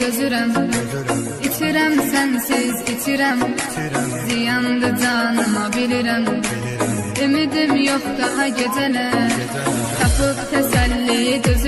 dözürəm. İçirəm sənsiz içirəm, ziyandı canıma bilirəm. Ümidim yox daha gecələr, tapıb təsəlli dözürəm.